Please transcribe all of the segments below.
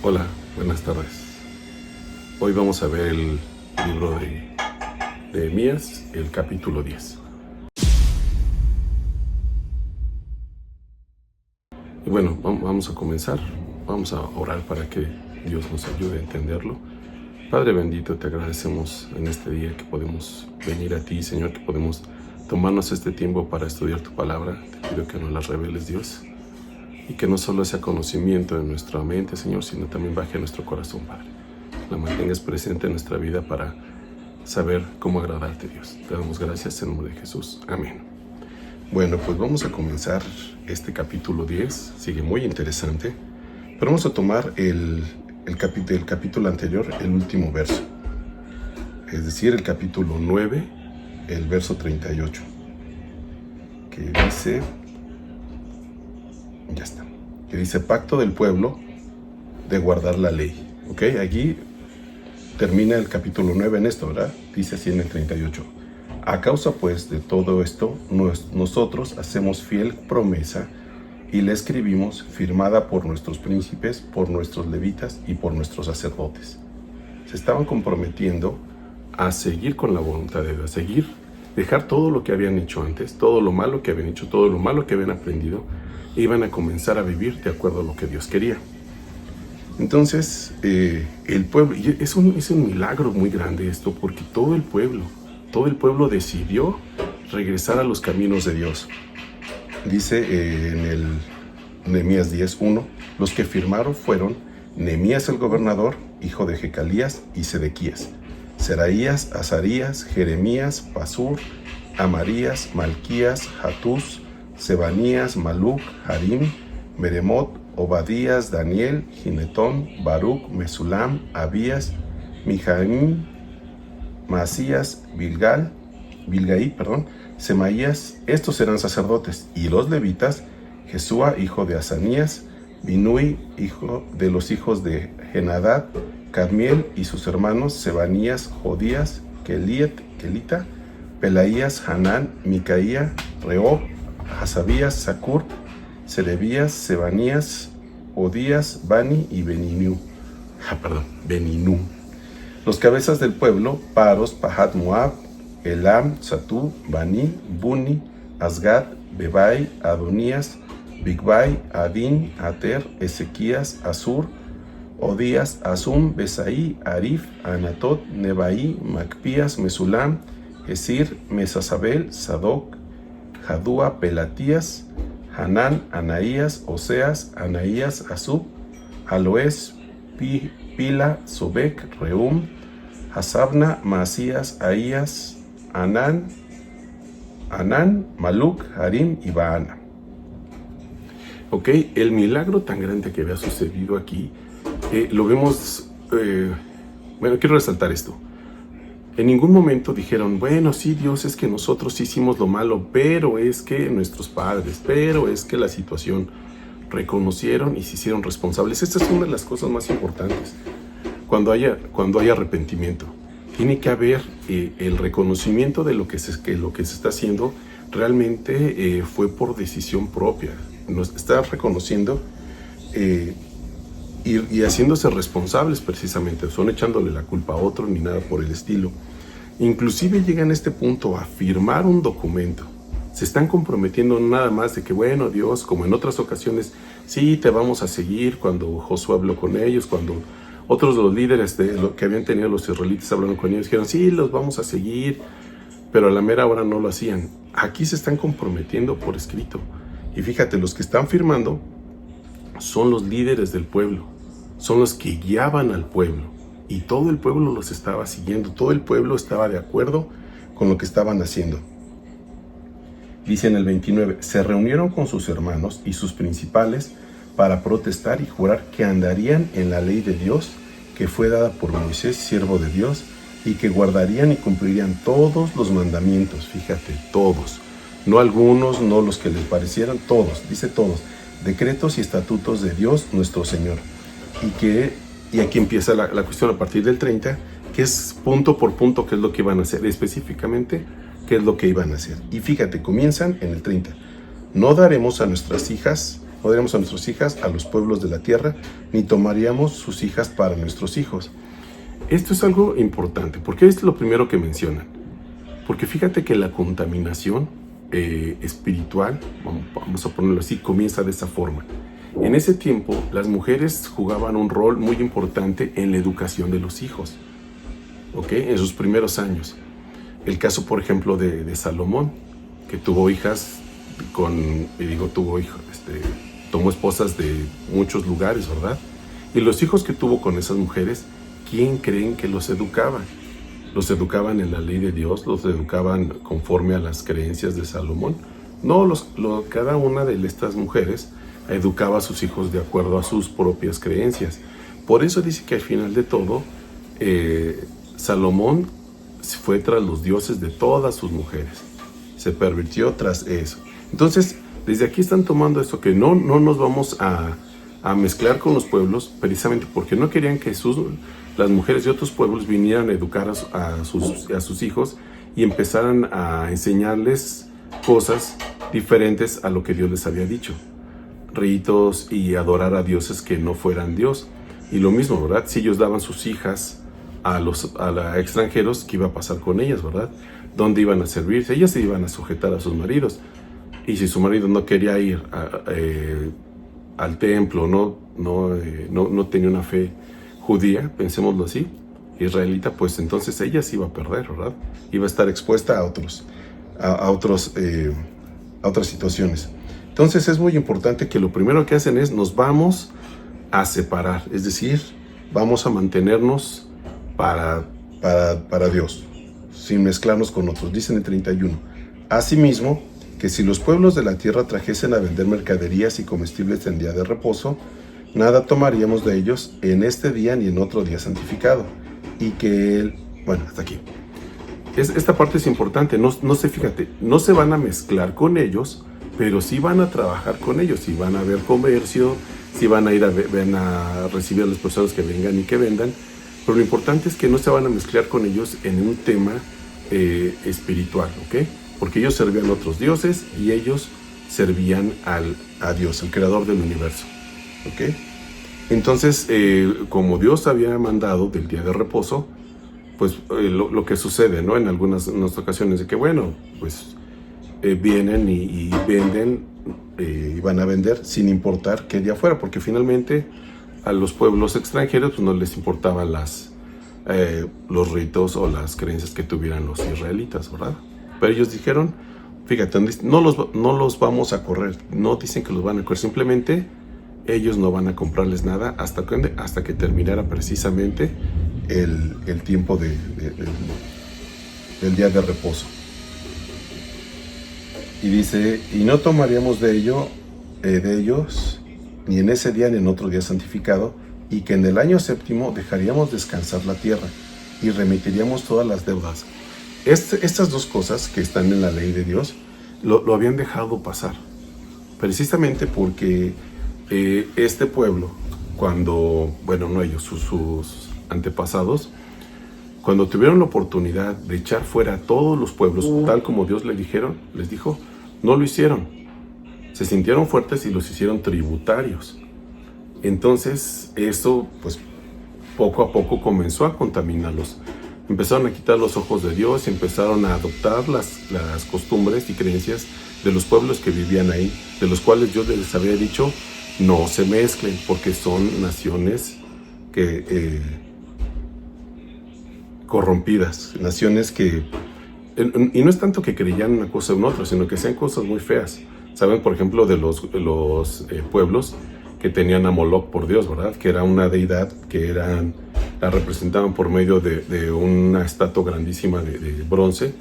Hola, buenas tardes. Hoy vamos a ver el libro de Nehemías, el capítulo 10. Y bueno, vamos a comenzar. Vamos a orar para que Dios nos ayude a entenderlo. Padre bendito, te agradecemos en este día que podemos venir a ti, Señor, que podemos tomarnos este tiempo para estudiar tu palabra. Te pido que nos la reveles, Dios, y que no solo sea conocimiento en nuestra mente, Señor, sino también baje a nuestro corazón, Padre. La mantengas presente en nuestra vida para saber cómo agradarte, Dios. Te damos gracias en nombre de Jesús. Amén. Bueno, pues vamos a comenzar este capítulo 10. Sigue muy interesante. Pero vamos a tomar el capítulo anterior, el último verso. Es decir, el capítulo 9, el verso 38. Que dice... Ya está. Que dice pacto del pueblo de guardar la ley. ¿Ok? Allí termina el capítulo 9 en esto, ¿verdad? Dice así en el 38. A causa pues de todo esto, nosotros hacemos fiel promesa y la escribimos firmada por nuestros príncipes, por nuestros levitas y por nuestros sacerdotes. Se estaban comprometiendo a seguir con la voluntad de Dios, a seguir, dejar todo lo que habían hecho antes, todo lo malo que habían hecho, todo lo malo que habían aprendido, iban a comenzar a vivir de acuerdo a lo que Dios quería. Entonces, el pueblo, es un milagro muy grande esto, porque todo el pueblo decidió regresar a los caminos de Dios. Dice en el Nehemías 10:1, los que firmaron fueron Nehemías el gobernador, hijo de Jecalías, y Sedequías, Seraías, Azarías, Jeremías, Pasur, Amarías, Malquías, Hatús, Sebanías, Maluc, Harim, Meremot, Obadías, Daniel, Ginetón, Baruc, Mesulam, Abías, Mijaín, Masías, Bilgai, Semaías. Estos eran sacerdotes, y los levitas, Jesúa, hijo de Asanías, Binui, hijo de los hijos de Henadad, Cadmiel y sus hermanos, Sebanías, Jodías, Kelita, Pelaías, Hanán, Micaía, Reob, Hasabías, Sakur, Serebías, Sebanías, Odías, Bani y Beninu. Los cabezas del pueblo, Paros, Pahat Moab, Elam, Satú, Bani, Buni, Asgad, Bebai, Adonías, Bigbai, Adin, Ater, Ezequías, Asur, Odías, Asum, Besaí, Arif, Anatot, Nebaí, Macpías, Mesulam, Esir, Mesasabel, Sadoc, Jadúa, Pelatías, Hanán, Anaías, Oseas, Anaías, Asub, Aloes, Pila, Sobek, Reum, Hasabna, Masías, Aías, Anán, Maluc, Harim y Baana. Ok, el milagro tan grande que había sucedido aquí, lo vemos, quiero resaltar esto. En ningún momento dijeron, bueno, sí, Dios, es que nosotros hicimos lo malo, pero es que nuestros padres, pero es que la situación. Reconocieron y se hicieron responsables. Esta es una de las cosas más importantes. Cuando haya arrepentimiento, tiene que haber el reconocimiento de lo que se está haciendo realmente fue por decisión propia. Nos está reconociendo y haciéndose responsables precisamente. Son echándole la culpa a otro ni nada por el estilo. Inclusive llegan a este punto a firmar un documento. Se están comprometiendo nada más de que, bueno, Dios, como en otras ocasiones, sí, te vamos a seguir. Cuando Josué habló con ellos, cuando otros de los líderes de lo que habían tenido los israelitas hablando con ellos, dijeron, sí, los vamos a seguir, pero a la mera hora no lo hacían. Aquí se están comprometiendo por escrito. Y fíjate, los que están firmando son los líderes del pueblo, son los que guiaban al pueblo, y todo el pueblo los estaba siguiendo, todo el pueblo estaba de acuerdo con lo que estaban haciendo. Dice en el 29, se reunieron con sus hermanos y sus principales para protestar y jurar que andarían en la ley de Dios, que fue dada por Moisés, siervo de Dios, y que guardarían y cumplirían todos los mandamientos. Fíjate, todos, no algunos, no los que les parecieran, todos, dice todos, decretos y estatutos de Dios nuestro Señor. Y aquí empieza la cuestión a partir del 30, que es punto por punto qué es lo que iban a hacer, específicamente qué es lo que iban a hacer. Y fíjate, comienzan en el 30. No daremos a nuestras hijas no daríamos a nuestras hijas a los pueblos de la tierra, ni tomaríamos sus hijas para nuestros hijos. Esto es algo importante, porque es lo primero que mencionan. Porque fíjate que la contaminación espiritual, vamos a ponerlo así, comienza de esa forma. En ese tiempo, las mujeres jugaban un rol muy importante en la educación de los hijos, ¿ok? En sus primeros años. El caso, por ejemplo, de Salomón, que tuvo hijas tomó esposas de muchos lugares, ¿verdad? Y los hijos que tuvo con esas mujeres, ¿quién creen que los educaban? ¿Los educaban en la ley de Dios? ¿Los educaban conforme a las creencias de Salomón? No, cada una de estas mujeres educaba a sus hijos de acuerdo a sus propias creencias. Por eso dice que al final de todo, Salomón fue tras los dioses de todas sus mujeres. Se pervirtió tras eso. Entonces, desde aquí están tomando esto, que no nos vamos a mezclar con los pueblos, precisamente porque no querían que las mujeres de otros pueblos vinieran a educar a sus hijos y empezaran a enseñarles cosas diferentes a lo que Dios les había dicho. Ritos y adorar a dioses que no fueran Dios. Y lo mismo, ¿verdad? Si ellos daban sus hijas a extranjeros, ¿qué iba a pasar con ellas, verdad? ¿Dónde iban a servirse? Ellas se iban a sujetar a sus maridos. Y si su marido no quería ir al templo, no tenía una fe judía, pensémoslo así, israelita, pues entonces ella se iba a perder, ¿verdad? Iba a estar expuesta a otras situaciones. Entonces es muy importante que lo primero que hacen es nos vamos a separar, es decir, vamos a mantenernos para Dios, sin mezclarnos con otros. Dicen en 31, asimismo, que si los pueblos de la tierra trajesen a vender mercaderías y comestibles en día de reposo, nada tomaríamos de ellos en este día ni en otro día santificado. Y que hasta aquí. Esta parte es importante, no se van a mezclar con ellos, pero sí van a trabajar con ellos, sí van a ver comercio, sí van a ir a recibir a las personas que vengan y que vendan, pero lo importante es que no se van a mezclar con ellos en un tema espiritual, ¿ok? Porque ellos servían a otros dioses y ellos servían a Dios, el creador del universo, ¿ok? Entonces, como Dios había mandado del día de reposo, pues lo que sucede, ¿no? En algunas ocasiones, de que vienen y venden y van a vender sin importar qué día fuera, porque finalmente a los pueblos extranjeros pues, no les importaban los ritos o las creencias que tuvieran los israelitas, ¿verdad? Pero ellos dijeron, fíjate, no los vamos a correr, no dicen que los van a correr, simplemente ellos no van a comprarles nada hasta que terminara precisamente el tiempo del día de reposo. Y dice, y no tomaríamos de ellos ni en ese día ni en otro día santificado, y que en el año séptimo dejaríamos descansar la tierra y remitiríamos todas las deudas. Estas dos cosas que están en la ley de Dios lo habían dejado pasar, precisamente porque este pueblo, sus antepasados, cuando tuvieron la oportunidad de echar fuera a todos los pueblos, tal como Dios les dijo, no lo hicieron. Se sintieron fuertes y los hicieron tributarios. Entonces, eso, pues, poco a poco comenzó a contaminarlos. Empezaron a quitar los ojos de Dios y empezaron a adoptar las costumbres y creencias de los pueblos que vivían ahí, de los cuales Dios les había dicho, no se mezclen, porque son naciones corrompidas, naciones y no es tanto que creían una cosa o en otra, sino que hacían cosas muy feas. Saben, por ejemplo, de los pueblos que tenían a Moloch por Dios, ¿verdad? Que era una deidad que la representaban por medio de una estatua grandísima de bronce,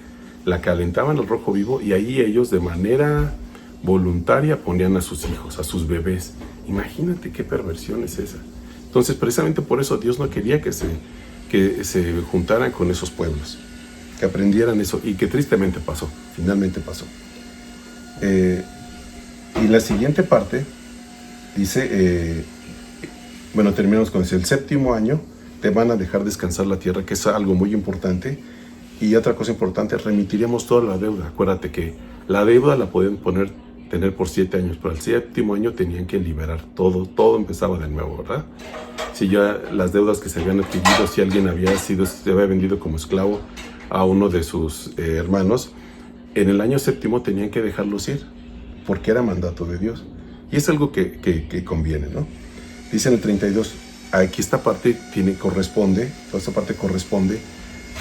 la calentaban al rojo vivo y ahí ellos de manera voluntaria ponían a sus hijos, a sus bebés. Imagínate qué perversión es esa. Entonces, precisamente por eso Dios no quería que se juntaran con esos pueblos, que aprendieran eso, y que tristemente pasó, finalmente pasó. Y la siguiente parte dice, terminamos con eso, el séptimo año te van a dejar descansar la tierra, que es algo muy importante. Y otra cosa importante, remitiríamos toda la deuda. Acuérdate que la deuda la pueden poner tener por 7 años, pero al 7º año tenían que liberar todo empezaba de nuevo, ¿verdad? Si ya las deudas que se habían adquirido, si alguien se había vendido como esclavo a uno de sus hermanos, en el año 7º tenían que dejarlos ir, porque era mandato de Dios. Y es algo que conviene, ¿no? Dice en el 32, aquí esta parte corresponde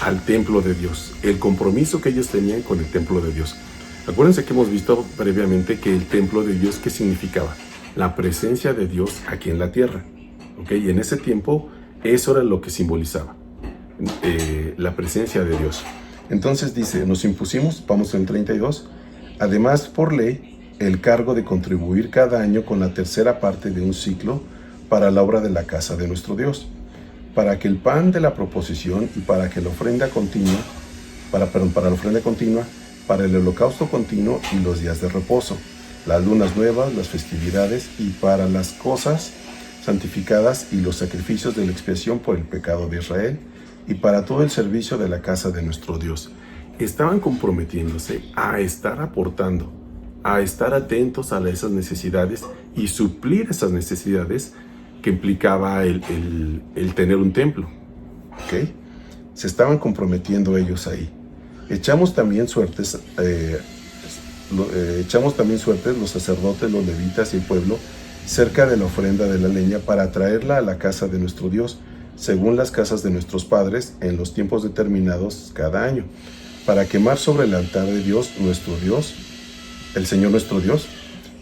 al templo de Dios, el compromiso que ellos tenían con el templo de Dios. Acuérdense que hemos visto previamente que el templo de Dios, ¿qué significaba? La presencia de Dios aquí en la tierra. ¿Ok? Y en ese tiempo, eso era lo que simbolizaba, la presencia de Dios. Entonces dice, nos impusimos, vamos en 32, además por ley, el cargo de contribuir cada año con la tercera parte de un ciclo para la obra de la casa de nuestro Dios, para que el pan de la proposición y para que la ofrenda continua, para la ofrenda continua, para el holocausto continuo y los días de reposo, las lunas nuevas, las festividades y para las cosas santificadas y los sacrificios de la expiación por el pecado de Israel y para todo el servicio de la casa de nuestro Dios. Estaban comprometiéndose a estar aportando, a estar atentos a esas necesidades y suplir esas necesidades que implicaba el tener un templo. ¿Ok? Se estaban comprometiendo ellos ahí. Echamos también suertes los sacerdotes, los levitas y el pueblo cerca de la ofrenda de la leña para traerla a la casa de nuestro Dios, según las casas de nuestros padres, en los tiempos determinados cada año, para quemar sobre el altar de Dios, nuestro Dios, el Señor nuestro Dios,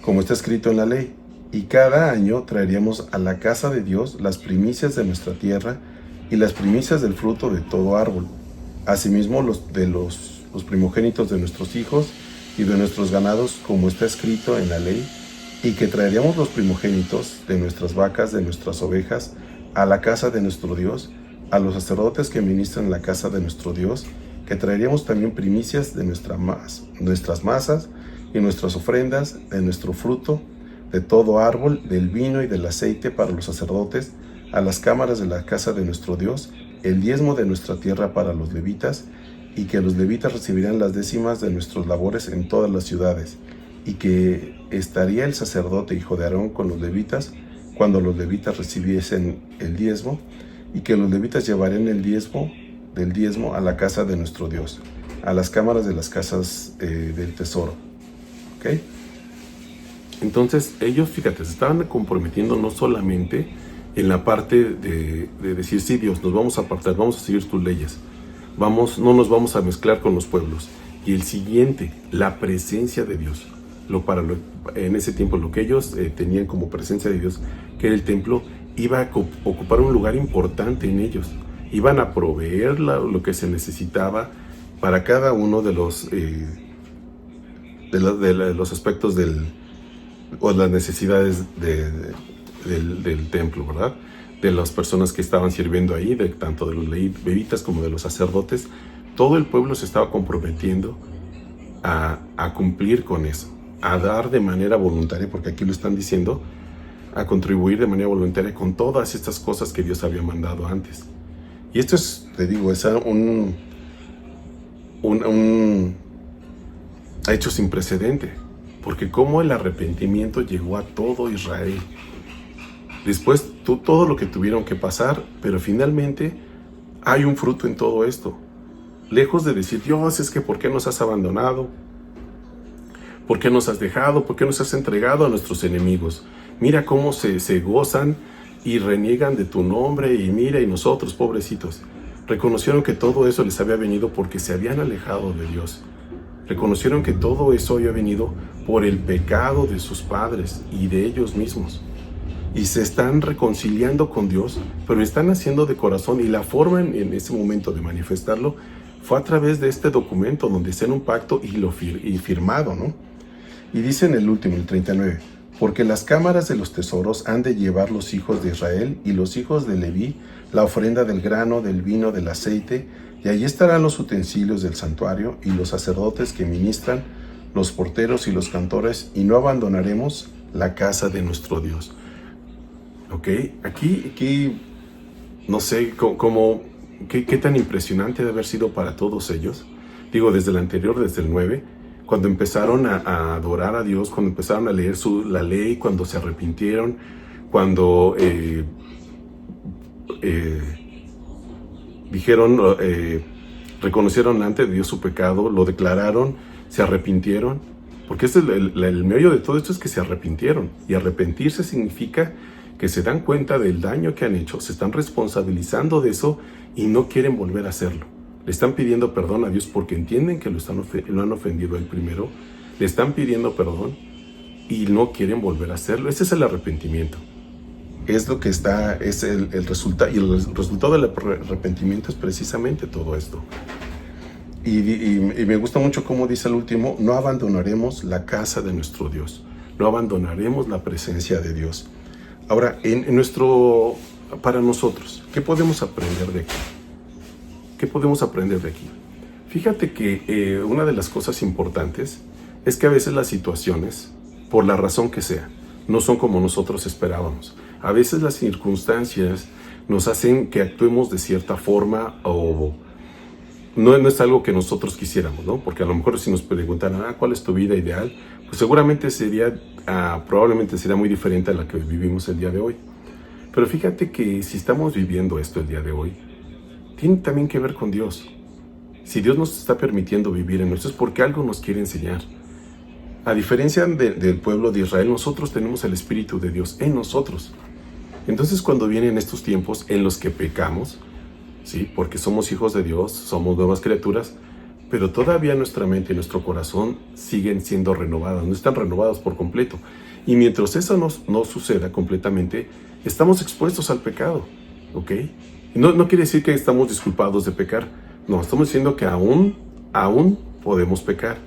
como está escrito en la ley. Y cada año traeríamos a la casa de Dios las primicias de nuestra tierra y las primicias del fruto de todo árbol, asimismo los primogénitos de nuestros hijos y de nuestros ganados, como está escrito en la ley, y que traeríamos los primogénitos de nuestras vacas, de nuestras ovejas, a la casa de nuestro Dios, a los sacerdotes que ministran en la casa de nuestro Dios, que traeríamos también primicias de nuestras masas y nuestras ofrendas, de nuestro fruto, de todo árbol, del vino y del aceite para los sacerdotes, a las cámaras de la casa de nuestro Dios, el diezmo de nuestra tierra para los levitas, y que los levitas recibirán las décimas de nuestros labores en todas las ciudades, y que estaría el sacerdote hijo de Aarón con los levitas cuando los levitas recibiesen el diezmo, y que los levitas llevarían el diezmo a la casa de nuestro Dios, a las cámaras de las casas del tesoro. ¿Ok? Entonces ellos, fíjate, se estaban comprometiendo no solamente en la parte de decir, sí, Dios, nos vamos a apartar, vamos a seguir tus leyes, no nos vamos a mezclar con los pueblos. Y el siguiente, la presencia de Dios. En ese tiempo lo que ellos tenían como presencia de Dios, que era el templo, iba a ocupar un lugar importante en ellos. Iban a proveer lo que se necesitaba para cada uno de los aspectos o las necesidades del templo, ¿verdad? De las personas que estaban sirviendo ahí, tanto de los levitas como de los sacerdotes. Todo el pueblo se estaba comprometiendo a cumplir con eso, a dar de manera voluntaria, porque aquí lo están diciendo, a contribuir de manera voluntaria con todas estas cosas que Dios había mandado antes. Y esto es, te digo, es un hecho sin precedente, porque como el arrepentimiento llegó a todo Israel. Después todo lo que tuvieron que pasar, pero finalmente hay un fruto en todo esto. Lejos de decir, Dios, es que ¿por qué nos has abandonado? ¿Por qué nos has dejado? ¿Por qué nos has entregado a nuestros enemigos? Mira cómo se gozan y reniegan de tu nombre, y mira, y nosotros, pobrecitos. Reconocieron que todo eso les había venido porque se habían alejado de Dios. Reconocieron que todo eso había venido por el pecado de sus padres y de ellos mismos. Y se están reconciliando con Dios, pero están haciendo de corazón, y la forma en ese momento de manifestarlo fue a través de este documento donde hacen un pacto y firmado, ¿no? Y dice en el último, el 39, porque las cámaras de los tesoros han de llevar los hijos de Israel y los hijos de Leví la ofrenda del grano, del vino, del aceite, y allí estarán los utensilios del santuario y los sacerdotes que ministran, los porteros y los cantores, y no abandonaremos la casa de nuestro Dios. Ok, aquí no sé qué tan impresionante debe haber sido para todos ellos. Digo, desde el anterior, desde el 9, cuando empezaron a adorar a Dios, cuando empezaron a leer la ley, cuando se arrepintieron, cuando reconocieron ante Dios su pecado, lo declararon, se arrepintieron, porque el meollo de todo esto es que se arrepintieron, y arrepentirse significa que se dan cuenta del daño que han hecho, se están responsabilizando de eso y no quieren volver a hacerlo. Le están pidiendo perdón a Dios porque entienden que lo han ofendido a Él primero, le están pidiendo perdón y no quieren volver a hacerlo. Ese es el arrepentimiento. Es lo que está, es el resultado, y el resultado del arrepentimiento es precisamente todo esto. Y me gusta mucho cómo dice el último: no abandonaremos la casa de nuestro Dios, no abandonaremos la presencia de Dios. Ahora, para nosotros, ¿qué podemos aprender de aquí? ¿Qué podemos aprender de aquí? Fíjate que una de las cosas importantes es que a veces las situaciones, por la razón que sea, no son como nosotros esperábamos. A veces las circunstancias nos hacen que actuemos de cierta forma, o no es algo que nosotros quisiéramos, ¿no? Porque a lo mejor si nos preguntaran, ¿cuál es tu vida ideal? Pues seguramente probablemente sería muy diferente a la que vivimos el día de hoy. Pero fíjate que si estamos viviendo esto el día de hoy, tiene también que ver con Dios. Si Dios nos está permitiendo vivir en esto, es porque algo nos quiere enseñar. A diferencia del pueblo de Israel, nosotros tenemos el Espíritu de Dios en nosotros. Entonces, cuando vienen estos tiempos en los que pecamos, ¿sí? Porque somos hijos de Dios, somos nuevas criaturas, pero todavía nuestra mente y nuestro corazón siguen siendo renovadas, no están renovados por completo. Y mientras eso no suceda completamente, estamos expuestos al pecado, ¿ok? No quiere decir que estamos disculpados de pecar. No, estamos diciendo que aún podemos pecar.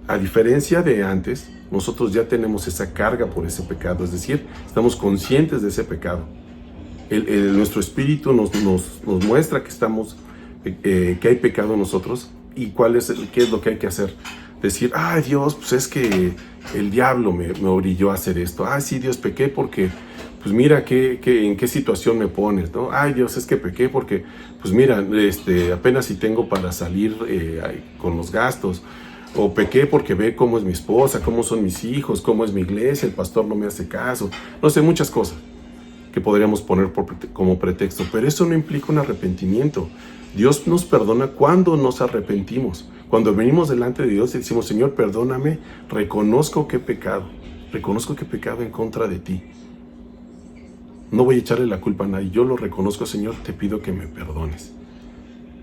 A diferencia de antes, nosotros ya tenemos esa carga por ese pecado, es decir, estamos conscientes de ese pecado. Nuestro espíritu nos muestra que hay pecado en nosotros y qué es lo que hay que hacer. Decir, Dios, pues es que el diablo me orilló a hacer esto. Sí, Dios, pequé porque, pues mira en qué situación me pones, ¿no? Dios, es que pequé porque, pues mira, apenas si tengo para salir con los gastos. O pequé porque ve cómo es mi esposa, cómo son mis hijos, cómo es mi iglesia, el pastor no me hace caso. No sé, muchas cosas que podríamos poner como pretexto, pero eso no implica un arrepentimiento. Dios nos perdona cuando nos arrepentimos. Cuando venimos delante de Dios y decimos, Señor, perdóname, reconozco que he pecado en contra de ti. No voy a echarle la culpa a nadie, yo lo reconozco, Señor, te pido que me perdones.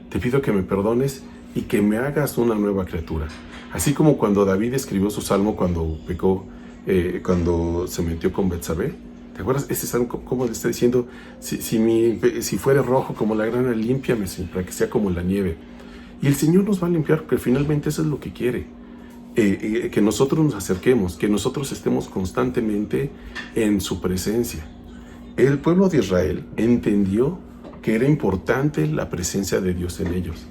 Te pido que me perdones y que me hagas una nueva criatura. Así como cuando David escribió su salmo cuando pecó, cuando se metió con Betsabé. ¿Te acuerdas? Ese salmo, como le está diciendo, si fuera rojo como la grana, límpiame, para que sea como la nieve. Y el Señor nos va a limpiar, porque finalmente eso es lo que quiere. Que nosotros nos acerquemos, que nosotros estemos constantemente en su presencia. El pueblo de Israel entendió que era importante la presencia de Dios en ellos.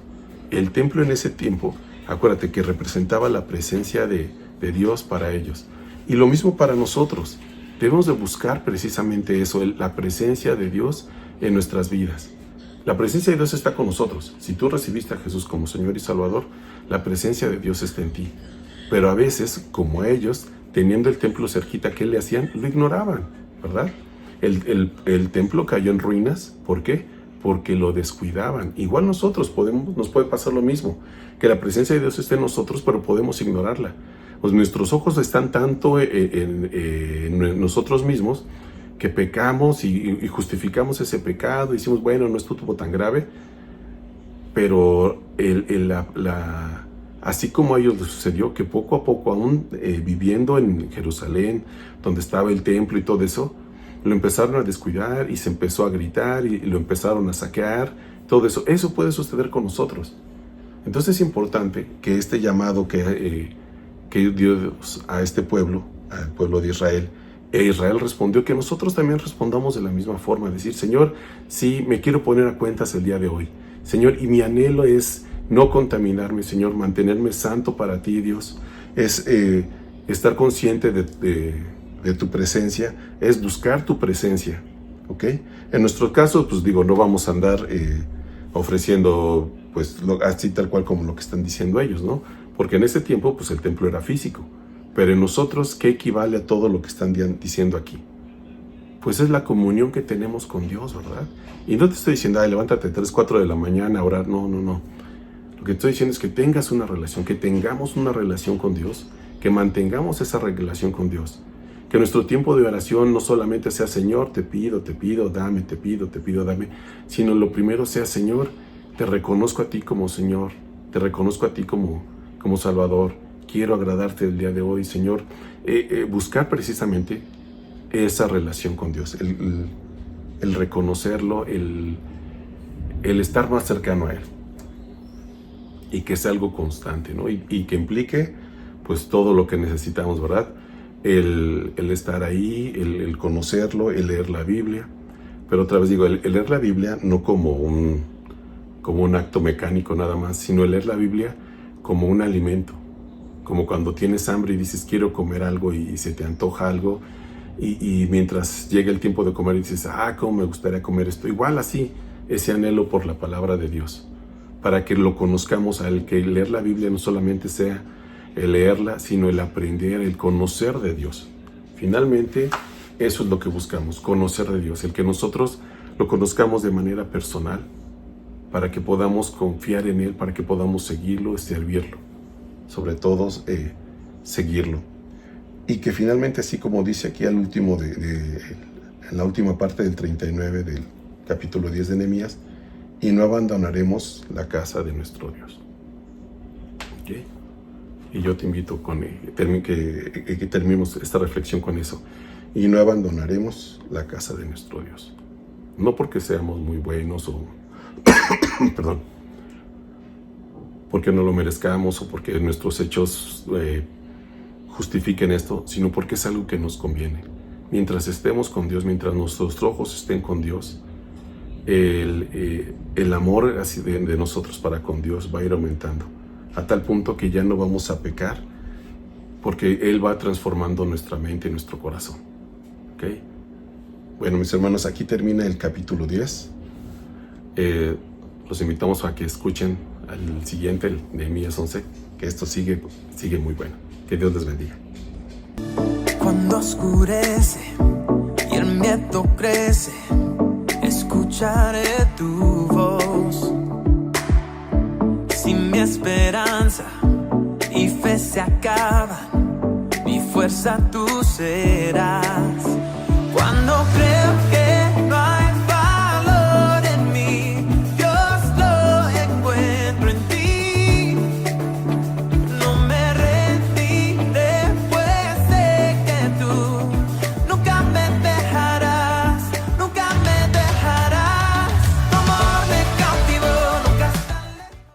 El templo en ese tiempo, acuérdate que representaba la presencia de Dios para ellos. Y lo mismo para nosotros. Debemos de buscar precisamente eso, la presencia de Dios en nuestras vidas. La presencia de Dios está con nosotros. Si tú recibiste a Jesús como Señor y Salvador, la presencia de Dios está en ti. Pero a veces, como ellos, teniendo el templo cerquita, ¿qué le hacían? Lo ignoraban, ¿verdad? El templo cayó en ruinas. ¿Por qué? Porque lo descuidaban. Igual nosotros nos puede pasar lo mismo, que la presencia de Dios esté en nosotros, pero podemos ignorarla. Pues nuestros ojos están tanto en nosotros mismos que pecamos y justificamos ese pecado y decimos, bueno, no estuvo tan grave, pero así como a ellos les sucedió, que poco a poco, aún viviendo en Jerusalén, donde estaba el templo y todo eso, lo empezaron a descuidar y se empezó a gritar y lo empezaron a saquear, todo eso. Eso puede suceder con nosotros. Entonces es importante que este llamado que Dios a este pueblo, al pueblo de Israel, Israel respondió, que nosotros también respondamos de la misma forma, decir, Señor, sí, me quiero poner a cuentas el día de hoy, Señor, y mi anhelo es no contaminarme, Señor, mantenerme santo para ti, Dios, es estar consciente de tu presencia, es buscar tu presencia, ¿ok? En nuestro caso, pues no vamos a andar ofreciendo, pues así tal cual como lo que están diciendo ellos, ¿no? Porque en ese tiempo, pues el templo era físico. Pero en nosotros, ¿qué equivale a todo lo que están diciendo aquí? Pues es la comunión que tenemos con Dios, ¿verdad? Y no te estoy diciendo, levántate 3, 4 de la mañana a orar. No. Lo que estoy diciendo es que tengas una relación, que tengamos una relación con Dios, que mantengamos esa relación con Dios. Que nuestro tiempo de oración no solamente sea, Señor, te pido, dame, te pido, dame, sino lo primero sea, Señor, te reconozco a ti como Señor, te reconozco a ti como Salvador, quiero agradarte el día de hoy, Señor. Buscar precisamente esa relación con Dios, el reconocerlo, el estar más cercano a Él. Y que sea algo constante, ¿no? Y que implique, pues, todo lo que necesitamos, ¿verdad? El estar ahí, el conocerlo, el leer la Biblia. Pero otra vez digo, el leer la Biblia no como un acto mecánico nada más, sino el leer la Biblia como un alimento. Como cuando tienes hambre y dices, quiero comer algo y se te antoja algo. Y mientras llega el tiempo de comer dices, cómo me gustaría comer esto. Igual así, ese anhelo por la palabra de Dios. Para que lo conozcamos a Él, que leer la Biblia no solamente sea el leerla, sino el aprender, el conocer de Dios. Finalmente, eso es lo que buscamos, conocer de Dios, el que nosotros lo conozcamos de manera personal, para que podamos confiar en Él, para que podamos seguirlo y servirlo. Sobre todo, seguirlo. Y que finalmente, así como dice aquí al último, en la última parte del 39 del capítulo 10 de Nehemías, y no abandonaremos la casa de nuestro Dios. ¿Okay? Y yo te invito que terminemos esta reflexión con eso. Y no abandonaremos la casa de nuestro Dios. No porque seamos muy buenos o perdón, porque no lo merezcamos o porque nuestros hechos justifiquen esto, sino porque es algo que nos conviene. Mientras estemos con Dios, mientras nuestros ojos estén con Dios, el amor así de nosotros para con Dios va a ir aumentando, a tal punto que ya no vamos a pecar, porque Él va transformando nuestra mente y nuestro corazón. ¿Okay? Bueno, mis hermanos, aquí termina el capítulo 10. Los invitamos a que escuchen al siguiente, el de Nehemías 11, que esto sigue muy bueno. Que Dios les bendiga. Cuando oscurece y el miedo crece, escucharé tu voz. Si mi esperanza y fe se acaban, mi fuerza tú serás. Cuando creo